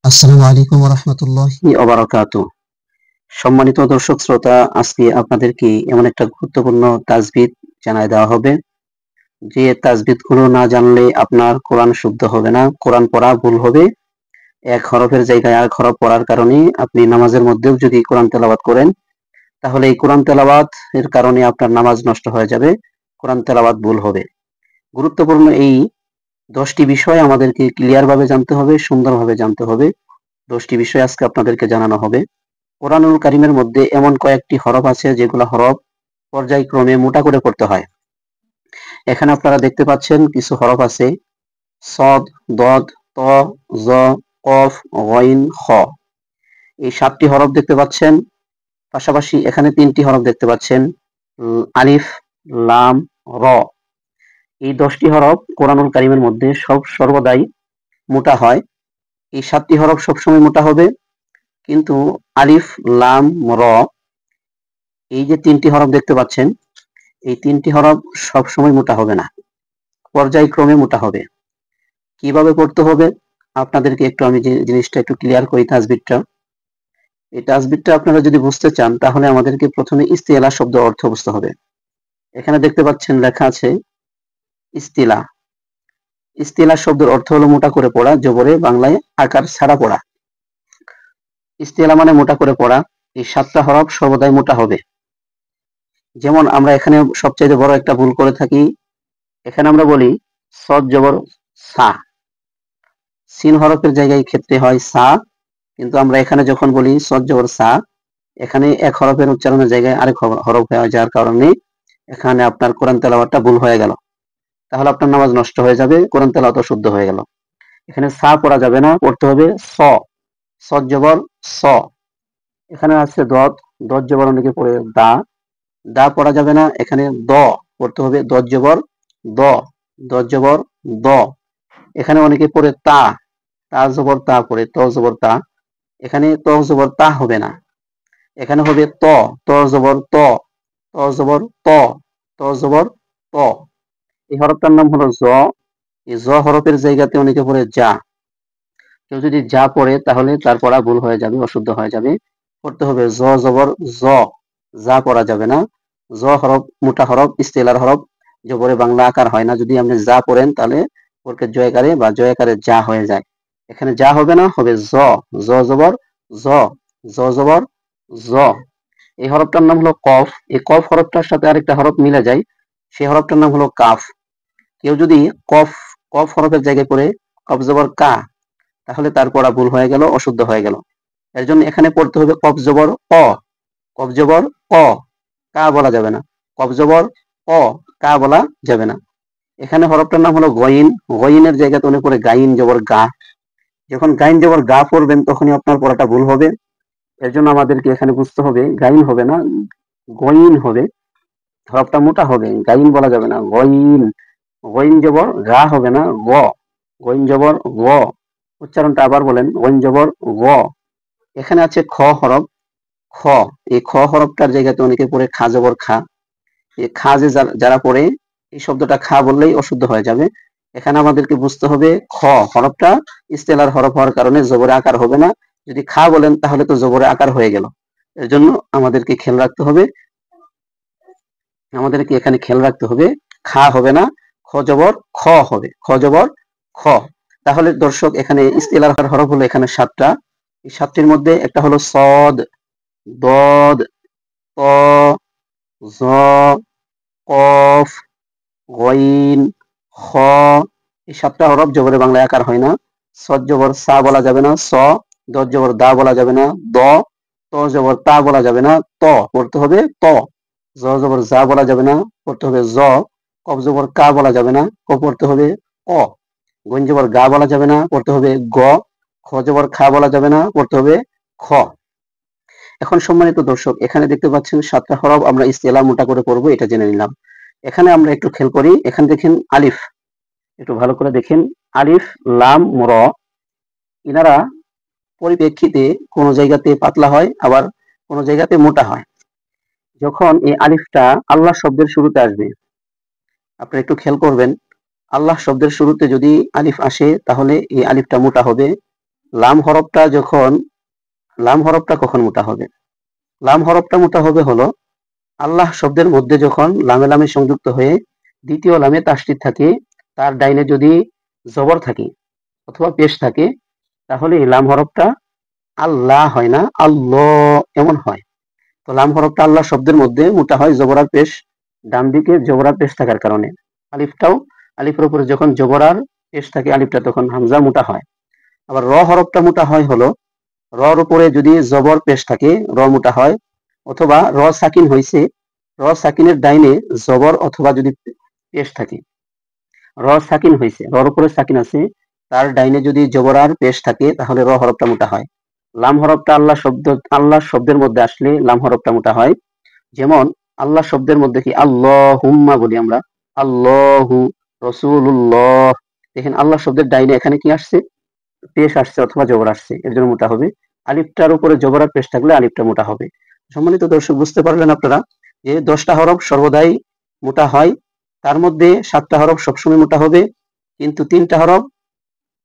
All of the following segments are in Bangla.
আসসালামু আলাইকুম ওয়া রাহমাতুল্লাহি ওয়া বারাকাতুহু। সম্মানিত দর্শক শ্রোতা, আজকে আপনাদেরকে এমন একটা গুরুত্বপূর্ণ তাজবিদ জানায় দেওয়া হবে, যে তাজবিদগুলো না জানলে আপনার কোরআন শুদ্ধ হবে না, কোরআন পড়া ভুল হবে। এক হরফের জায়গায় আরেক হরফ পড়ার কারণে আপনি নামাজের মধ্যেও যদি কোরআন তেলাওয়াত করেন, তাহলে এই কোরআন তেলাওয়াত এর কারণে আপনার নামাজ নষ্ট হয়ে যাবে, কোরআন তেলাওয়াত ভুল হবে। গুরুত্বপূর্ণ এই 10টি বিষয় আমাদেরকে ক্লিয়ার ভাবে জানতে হবে, সুন্দরভাবে জানতে হবে। 10টি বিষয় আজকে আপনাদেরকে জানানো হবে। কোরআনুল কারীমের মধ্যে এমন কয়েকটি হরফ আছে যেগুলো হরফ পর্যায়ক্রমে মোটা করে পড়তে হয়। এখানে আপনারা দেখতে পাচ্ছেন কিছু হরফ আছে: সদ, দদ, ত, জ, কফ, গইন, খ। এই 7টি হরফ দেখতে পাচ্ছেন। পাশাপাশি এখানে 3টি হরফ দেখতে পাচ্ছেন: আলিফ, লাম, র। এই 10টি হরফ কোরআনুল কারীমের মধ্যে সর্বদাই মোটা হয়। এই 7টি হরফ সবসময় মোটা হবে, কিন্তু আলিফ, লাম, র, এই যে 3টি হরফ দেখতে পাচ্ছেন, এই 3টি হরফ সবসময় মোটা হবে না, পর্যায়ক্রমে মোটা হবে। কিভাবে পড়তে হবে আপনাদেরকে একটু আমি যে জিনিসটা একটু ক্লিয়ার করি। তাজবিদটা, এই তাজবিদটা আপনারা যদি বুঝতে চান, তাহলে আমাদেরকে প্রথমে ইস্তিলা শব্দ অর্থ বুঝতে হবে। এখানে দেখতে পাচ্ছেন লেখা আছে ইস্তিলা। ইস্তিলা শব্দের অর্থ হলো মোটা করে পড়া, জবরে বাংলায় আকার ছাড়া পড়া। ইস্তিলা মানে মোটা করে পড়া। এই 7টা হরফ সর্বদাই মোটা হবে। যেমন আমরা এখানে সবচেয়ে বড় একটা ভুল করে থাকি। এখানে আমরা বলি সদ জবর সা, সিন হরফের জায়গায় ক্ষেত্রে হয় সা, কিন্তু আমরা এখানে যখন বলি সদ জবর সা, এখানে এক হরফের উচ্চারণের জায়গায় আরেক হরফ হয়ে যাওয়ার কারণে এখানে আপনার কোরআন তেলাওয়াতটা ভুল হয়ে গেল। তাহলে আপনার নামাজ নষ্ট হয়ে যাবে, কোরআন তেলাওয়াত অশুদ্ধ হয়ে গেল। এখানে সা পড়া যাবে না, পড়তে হবে স, সদ জবর স। এখানে আছে দদ, দদ জবর অনেকে পড়ে দা, দা পড়া যাবে না, এখানে দ পড়তে হবে, দদ জবর দ, দদ জবর দ। এখানে অনেকে পড়ে তা, তা জবর তা পড়ে, ত জবর তা। এখানে ত জবর তা হবে না, এখানে হবে ত, ত জবর ত, ত জবর ত, ত জবর ত। এই হরফটার নাম হলো জ। এই জ হরফের জায়গাতে অনেকে পড়ে যা। কেউ যদি যা পড়ে তাহলে তার পড়া ভুল হয়ে যাবে, অশুদ্ধ হয়ে যাবে। পড়তে হবে জ জবর জ, যা পড়া যাবে না। জ হরফ মোটা হরফ, ইস্তেলার হরফ, জবরে বাংলা আকার হয় না। যদি আপনি যা পড়েন তাহলে ওরকে জয়কারে বা জয়কারে যা হয়ে যায়। এখানে যা হবে না, হবে জ, জ জবর জ, জ জবর জ। এই হরফটার নাম হলো কফ। এই কফ হরফটার সাথে আরেকটা হরফ মিলে যায়, সেই হরফটার নাম হলো কাফ। কেউ যদি কফ, কফ হরফের জায়গায় পড়ে কফ জবর কা, তাহলে তার পড়া ভুল হয়ে গেল, অশুদ্ধ হয়ে গেল। এর জন্য এখানে পড়তে হবে কফ জবর অ, কফ জবর অ, কা বলা যাবে না। কফ জবর অ, কা বলা যাবে না। এখানে হরফটার নাম হলো গইন। গইনের জায়গাতে অনেক পড়ে গাইন জবর গা। যখন গাইন জবর গা পড়বেন তখনই আপনার পড়াটা ভুল হবে। এর জন্য আমাদেরকে এখানে বুঝতে হবে গাইন হবে না, গইন হবে। হরফটা মোটা হবে, গাইন বলা যাবে না, গইন। গইন জবর গা হবে না, গ। গইন জবর গ। উচ্চারণটা আবার বলেন, গইন জবর গ। এখানে আছে খ হরফ, খ। এই খ হরফটার জায়গাতে অনেকে পড়ে খা জবর খা। এই খা যে যারা পড়ে, এই শব্দটা খা বললেই অশুদ্ধ হয়ে যাবে। এখানে আমাদেরকে বুঝতে হবে খ হরফটা ইস্তেলার হরফ হওয়ার কারণে জবরে আকার হবে না। যদি খা বলেন তাহলে তো জবরে আকার হয়ে গেল। এর জন্য আমাদেরকে খেয়াল রাখতে হবে, আমাদেরকে এখানে খেয়াল রাখতে হবে খা হবে না, খ জবর খ হবে, খ জবর খ। তাহলে দর্শক, এখানে ইস্তেলার হরফ হলো এখানে 7টা। এই 7টির মধ্যে একটা হলো সদ, দদ, ত, জ, কফ, গইন, খ। এই 7টা হরফ জবরে বাংলায় আকার হয় না। সদ জবর সা বলা যাবে না, স। দদ জবর দা বলা যাবে না, দ। ত জবর তা বলা যাবে না, ত পড়তে হবে ত। জ জবর যা বলা যাবে না, পড়তে হবে জ। কফ জবর কা বলা যাবে না, ক পড়তে হবে ক। গইন জবর গা বলা যাবে না, পড়তে হবে গ। খ জবর খা বলা যাবে না, পড়তে হবে খ। এখন সম্মানিত দর্শক, এখানে দেখতে পাচ্ছেন 7টা হরফ আমরা ইস্তেলা মোটা করে পড়বো, এটা জেনে নিলাম। এখানে আমরা একটু খেয়াল করি, এখানে দেখেন আলিফ, একটু ভালো করে দেখেন। আলিফ, লাম, র, ইনারা পরিপ্রেক্ষিতে কোন জায়গাতে পাতলা হয়, আবার কোন জায়গাতে মোটা হয়। যখন এই আলিফটা আল্লাহ শব্দের শুরুতে আসবে, আপনি একটু খেয়াল করবেন, আল্লাহ শব্দের শুরুতে যদি আলিফ আসে তাহলে এই আলিফটা মোটা হবে। লাম হরফটা কখন মোটা হবে? লাম হরফটা মোটা হবে হলো আল্লাহ শব্দের মধ্যে যখন লামে লামে সংযুক্ত হয়ে দ্বিতীয় লামে তাসদীদ থাকে, তার ডাইনে যদি জবর থাকে অথবা পেশ থাকে, তাহলে এই লাম হরফটা আল্লাহ হয় না, আল্লাহ এমন হয়। তো লাম হরফটা আল্লাহ শব্দের মধ্যে মোটা হয় জবরার পেশ, ডান দিকে জবরার পেশ থাকার কারণে। আলিফটাও, আলিফের উপরে যখন জবরার পেশ থাকে আলিফটা, তখন হামজা মোটা হয়। আবার র হরফটা মোটা হয় হলো রর উপরে যদি জবর পেশ থাকে র মোটা হয়, অথবা র সাকিন হয়েছে, র সাকিনের ডাইনে জবর অথবা যদি পেশ থাকে, র সাকিন হয়েছে, রর উপরে সাকিন আছে, তার ডাইনে যদি জবর আর পেশ থাকে, তাহলে র হরফটা মোটা হয়। লাম হরফটা আল্লাহ শব্দের মধ্যে আসলে লাম হরফটা মোটা হয়। যেমন আল্লাহ শব্দের মধ্যে কি আল্লাহুম্মা বলি আমরা, আল্লাহু, রসুল্লাহ, দেখেন আল্লাহ শব্দের ডাইনে এখানে কি আসছে? পেশ আসছে অথবা জবর আসছে, এর জন্য মোটা হবে। আলিফটার উপরে জবর আর পেশ থাকলে আলিফটা মোটা হবে। সম্মানিত দর্শক, বুঝতে পারলেন আপনারা যে 10টা হরফ সর্বদাই মোটা হয়, তার মধ্যে 7টা হরফ সবসময় মোটা হবে, কিন্তু 3টা হরফ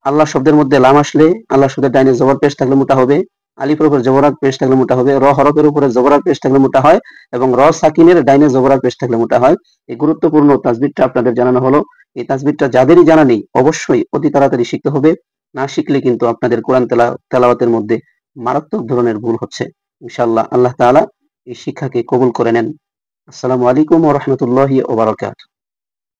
আল্লাহ শব্দের মধ্যে লাম আসলে, আল্লাহ শব্দের ডাইনে জবর পেশ থাকলে মোটা হবে, আলিফের উপরে জবরাত পেশ থাকলে মোটা হবে, র হরফের উপরে জবরাত পেশ থাকলে মোটা হয়, এবং র সাকিনের ডাইনে জবরাত পেশ থাকলে মোটা হয়। এই গুরুত্বপূর্ণ তাসবিহটা আপনাদের জানানো হলো। এই তাসবিহটা যাদেরই জানা নেই অবশ্যই অতি তাড়াতাড়ি শিখতে হবে, না শিখলে কিন্তু আপনাদের কোরআন তেলাওয়াতের মধ্যে মারাত্মক ধরনের ভুল হচ্ছে। ইনশাআল্লাহ আল্লাহ তাআলা এই শিক্ষাকে কবুল করে নেন। আসসালামু আলাইকুম ওয়া রাহমাতুল্লাহি ওয়া বারাকাতুহু।